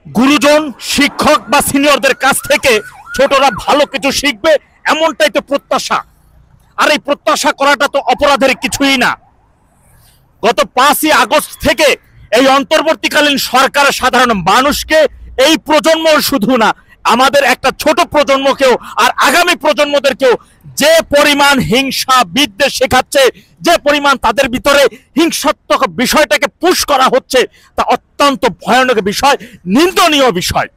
গুরুজন শিক্ষক বা সিনিয়রদের কাছ থেকে ছোটরা ভালো কিছু শিখবে এমনটাই তো প্রত্যাশা। আর এই প্রত্যাশা করাটা তো অপরাধের কিছুই না। গত 5ই আগস্ট থেকে এই অন্তর্বর্তীকালীন সরকার সাধারণ মানুষকে, এই প্রজন্ম শুধু না, আমাদের একটা ছোট প্রজন্মকেও আর আগামী প্রজন্মদেরকেও যে পরিমাণ হিংসা বিদ্বেষ শেখাচ্ছে, যে পরিমাণ তাদের ভিতরে হিংসাত্মক বিষয়টাকে পুশ করা হচ্ছে, তা অত্যন্ত ভয়ানক বিষয়, নিন্দনীয় বিষয়।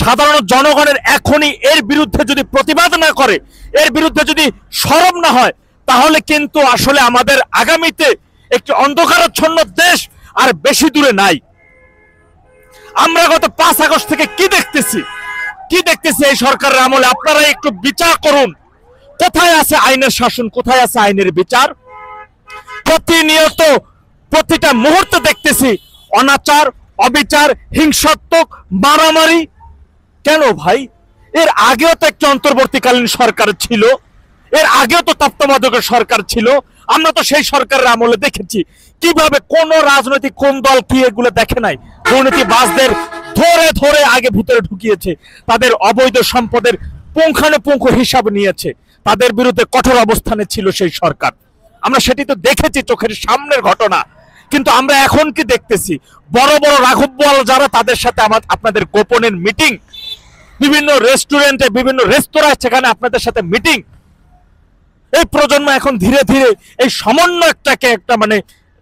সাধারণ জনগণের এখনই এর বিরুদ্ধে যদি প্রতিবাদ না করে, এর বিরুদ্ধে যদি সরব না হয়, তাহলে কিন্তু আসলে আমাদের আগামীতে একটি অন্ধকারাচ্ছন্ন দেশ আর বেশি দূরে নাই। আমরা গত 5 আগস্ট থেকে কি দেখতেছি এই সরকারের আমলে? আপনারা একটু বিচার করুন, কোথায় আছে আইনের শাসন, কোথায় আছে আইনের বিচার? প্রতিনিয়ত প্রতিটা মুহূর্তে দেখতেছি অনাচার, অবিচার, হিংসাত্মক, মারামারি। কেন ভাই? এর আগেও তো একটা অন্তর্বর্তীকালীন সরকার ছিল, এর আগেও তো তত্ত্বাবধায়ক সরকার ছিল। আমরা তো সেই সরকারের আমলে দেখেছি কিভাবে কোন রাজনৈতিক কোন দল কি এগুলো দেখে নাই, দুর্নীতিবাজদের ধরে ধরে আগে ভিতরে ঢুকিয়েছে, তাদের অবৈধ সম্পদের পুঙ্খানুপুঙ্খ হিসাব নিয়েছে, তাদের বিরুদ্ধে কঠোর অবস্থানে ছিল সেই সরকার। আমরা সেটি তো দেখেছি, চোখের সামনের ঘটনা। কিন্তু আমরা এখন কি দেখতেছি? বড় বড় রাঘব বোয়াল যারা, তাদের সাথে আপনাদের গোপনের মিটিং, বিভিন্ন রেস্টুরেন্টে, বিভিন্ন রেস্তোরাঁয়, সেখানে আপনাদের সাথে মিটিং। এই প্রজন্ম এখন ধীরে ধীরে এই সমন্বয়কটাকে একটা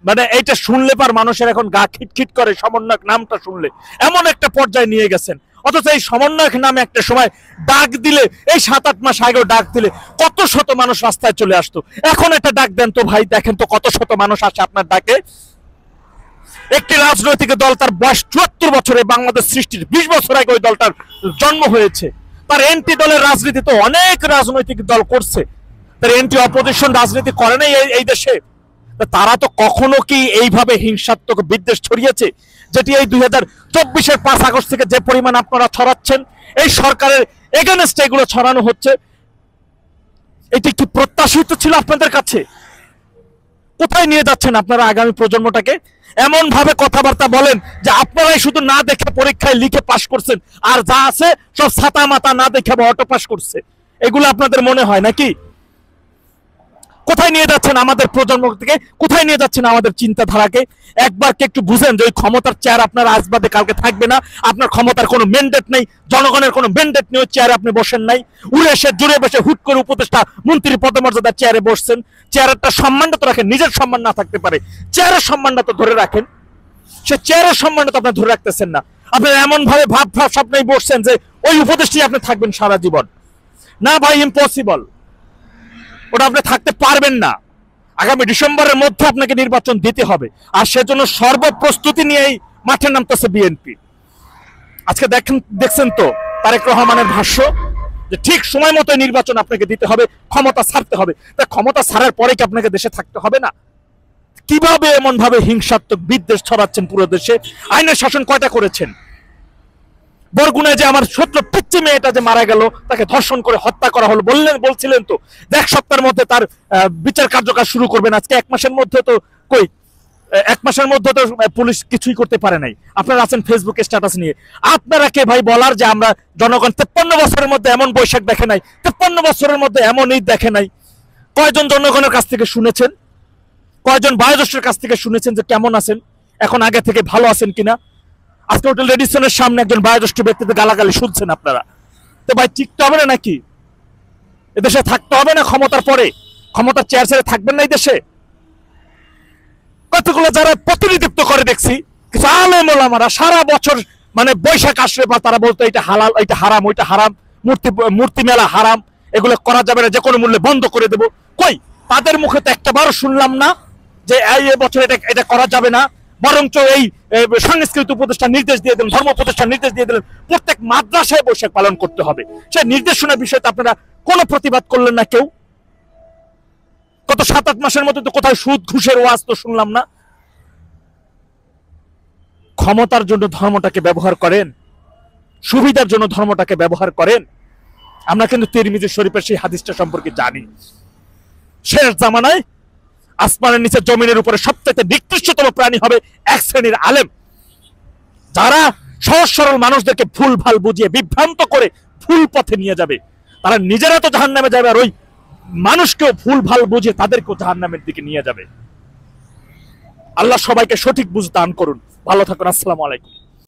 মানে এইটা শুনলে পার মানুষের এখন গা খিটখিট করে, সমন্বয়ক নামটা শুনলে এমন একটা পর্যায়ে নিয়ে গেছেন। অথচ এই সমন্বয়ক নামে একটা সময় ডাক দিলে, এই 7-8 মাস আগেও ডাক দিলে কত শত মানুষ রাস্তায় চলে আসতো। এখন একটা ডাক দেন তো ভাই, দেখেন তো কত শত মানুষ আসে আপনার ডাকে। একটি রাজনৈতিক দল, তার বয়স 74 বছরে, বাংলাদেশ সৃষ্টির 20 বছর আগে ওই দলটার জন্ম হয়েছে। তার এন্টি দলের রাজনীতি তো অনেক রাজনৈতিক দল করছে, তার এন্টি অপোজিশন রাজনীতি করে নাই এই দেশে। তারা তো কখনো কি এইভাবে হিংসাত্মক বিদ্বেষ ছড়িয়েছে, যেটি এই 2024-এর 5 আগস্ট থেকে যে পরিমাণ আপনারা ছড়াচ্ছেন, এই সরকারের এগেনস্টে এগুলো ছড়ানো হচ্ছে, এটি কি প্রত্যাশিত ছিল আপনাদের কাছে? কোথায় নিয়ে যাচ্ছেন আপনারা আগামী প্রজন্মটাকে? এমন ভাবে কথাবার্তা বলেন যে আপনারাই শুধু না দেখে পরীক্ষায় লিখে পাশ করছেন, আর যা আছে সব ছাতা মাতা না দেখে বা অটো পাস করছে। এগুলো আপনাদের মনে হয় নাকি? কোথায় নিয়ে যাচ্ছেন আমাদের প্রজন্ম থেকে? কোথায় নিয়ে যাচ্ছেন আমাদের চিন্তাধারাকে? একবার কি একটু বুঝেন যে ওই ক্ষমতার চেয়ার আপনার আজ বাদে কালকে থাকবে না। আপনার ক্ষমতার কোনো ম্যান্ডেট নেই, জনগণের কোনো ম্যান্ডেট নেই, ওই চেয়ারে আপনি বসেন নাই। উড়ে এসে জুড়ে বসে হুট করে উপদেষ্টা মন্ত্রী পদমর্যাদার চেয়ারে বসছেন। চেয়ারেরটা সম্মানটা তো রাখেন, নিজের সম্মান না থাকতে পারে, চেয়ারের সম্মানটা তো ধরে রাখেন। সে চেয়ারের সম্মানটা তো আপনি ধরে রাখতেছেন না। আপনার এমন ভাবে ভাব স্বপ্নেই বসছেন যে ওই উপদেষ্টাই আপনি থাকবেন সারা জীবন। না ভাই, ইম্পসিবল, ওটা আপনি থাকতে পারবেন না। আগামী ডিসেম্বরের মধ্যে আপনাকে নির্বাচন দিতে হবে, আর সেজন্য সর্বপ্রস্তুতি নিয়েই মাঠে নামতেছে বিএনপি। আজকে দেখছেন তো তারেক রহমানের ভাষ্য, যে ঠিক সময় মতো নির্বাচন আপনাকে দিতে হবে, ক্ষমতা ছাড়তে হবে। তা ক্ষমতা ছাড়ার পরে কি আপনাকে দেশে থাকতে হবে না? কিভাবে এমন ভাবে হিংসাত্মক বিদ্বেষ ছড়াচ্ছেন পুরো দেশে? আইনের শাসন কয়টা করেছেন? বরগুনায় যে আমার ছোট্ট পিচ্চি মেয়েটা যে মারা গেল, তাকে ধর্ষণ করে হত্যা করা হলো, বলছিলেন তো 1 সপ্তাহের মধ্যে তার বিচার কার্যকর শুরু করবেন। আজকে 1 মাসের মধ্যে তো কই, 1 মাসের মধ্যে তো পুলিশ কিছুই করতে পারে নাই। আপনারা আছেন ফেসবুকে স্ট্যাটাস নিয়ে। আপনারা কে ভাই বলার যে আমরা জনগণ 53 বছরের মধ্যে এমন বৈশাখ দেখে নাই, 53 বছরের মধ্যে এমন ঈদ দেখে নাই? কয়জন জনগণের কাছ থেকে শুনেছেন? কয়জন বয়োজ্যেষ্ঠের কাছ থেকে শুনেছেন যে কেমন আছেন, এখন আগে থেকে ভালো আছেন কিনা? আজকে হোটেল রেডিসনের সামনে একজন বয়োজ্যেষ্ঠ ব্যক্তিতে গালাগালি শুনছেন আপনারা। তো ভাই টিকতে হবে না নাকি? এদেশে থাকতে হবে না ক্ষমতার পরে? ক্ষমতার চেয়ার ছেড়ে থাকবেন না এই দেশে? কতগুলো যারা প্রতিনিধিত্ব করে দেখছি, কিছু আলেম ওলামারা সারা বছর বৈশাখ আসলে বা তারা বলতো এটা হালাল, এটা হারাম, ওইটা হারাম, মূর্তি মেলা হারাম, এগুলো করা যাবে না, যে কোনো মূল্যে বন্ধ করে দেবো। কই, তাদের মুখে তো একটাবারও শুনলাম না যে এই বছর এটা করা যাবে না। বরঞ্চ এই সংস্কৃতি উপদেষ্টা নির্দেশ দিয়ে দিলেন, ধর্ম উপদেষ্টা নির্দেশ দিয়ে দিলেন প্রত্যেক মাদ্রাসায় বৈশাখ পালন করতে হবে। সেই নির্দেশনার বিষয়তে আপনারা কোনো প্রতিবাদ করলেন না কেউ। গত 7-8 মাসের মধ্যে তো কোথায় সুদ ঘুষের ওয়াজ তো শুনলাম না। ক্ষমতার জন্য ধর্মটাকে ব্যবহার করেন, সুবিধার জন্য ধর্মটাকে ব্যবহার করেন। আমরা কিন্তু তিরমিজি শরীফের সেই হাদিসটা সম্পর্কে জানি। শেষ জামানায় আসমানের নিচে জমিনের উপরে সবচেয়ে নিকৃষ্টতম প্রাণী হবে এক শ্রেণীর আলেম, যারা সহজ সরল মানুষদেরকে ভুল ভাল বুঝিয়ে বিভ্রান্ত করে ভুল পথে নিয়ে যাবে। তারা নিজেরা তো জাহান্নামে যাবে, আর ওই মানুষকেও ভুল ভাল বুঝিয়ে তাদেরকেও জাহান্নামের দিকে নিয়ে যাবে। আল্লাহ সবাইকে সঠিক বুঝ দান করুন। ভালো থাকুন। আসসালামু আলাইকুম।